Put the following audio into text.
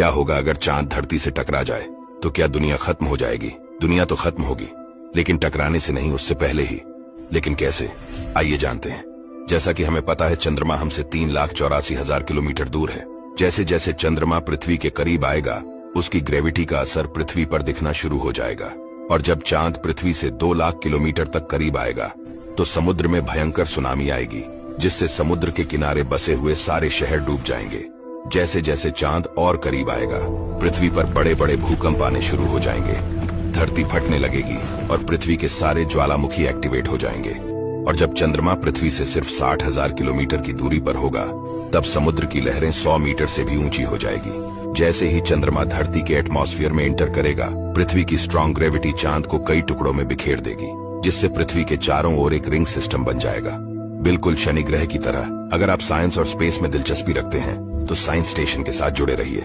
क्या होगा अगर चांद धरती से टकरा जाए? तो क्या दुनिया खत्म हो जाएगी? दुनिया तो खत्म होगी, लेकिन टकराने से नहीं, उससे पहले ही। लेकिन कैसे? आइए जानते हैं। जैसा कि हमें पता है, चंद्रमा हमसे 3,84,000 किलोमीटर दूर है। जैसे जैसे चंद्रमा पृथ्वी के करीब आएगा, उसकी ग्रेविटी का असर पृथ्वी पर दिखना शुरू हो जाएगा। और जब चांद पृथ्वी से 2 लाख किलोमीटर तक करीब आएगा, तो समुद्र में भयंकर सुनामी आएगी, जिससे समुद्र के किनारे बसे हुए सारे शहर डूब जाएंगे। जैसे जैसे चांद और करीब आएगा, पृथ्वी पर बड़े बड़े भूकंप आने शुरू हो जाएंगे। धरती फटने लगेगी और पृथ्वी के सारे ज्वालामुखी एक्टिवेट हो जाएंगे। और जब चंद्रमा पृथ्वी से सिर्फ 60,000 किलोमीटर की दूरी पर होगा, तब समुद्र की लहरें 100 मीटर से भी ऊंची हो जाएगी। जैसे ही चंद्रमा धरती के एटमॉस्फेयर में एंटर करेगा, पृथ्वी की स्ट्रॉन्ग ग्रेविटी चांद को कई टुकड़ों में बिखेर देगी, जिससे पृथ्वी के चारों ओर एक रिंग सिस्टम बन जाएगा, बिल्कुल शनि ग्रह की तरह। अगर आप साइंस और स्पेस में दिलचस्पी रखते हैं, तो साइंस स्टेशन के साथ जुड़े रहिए।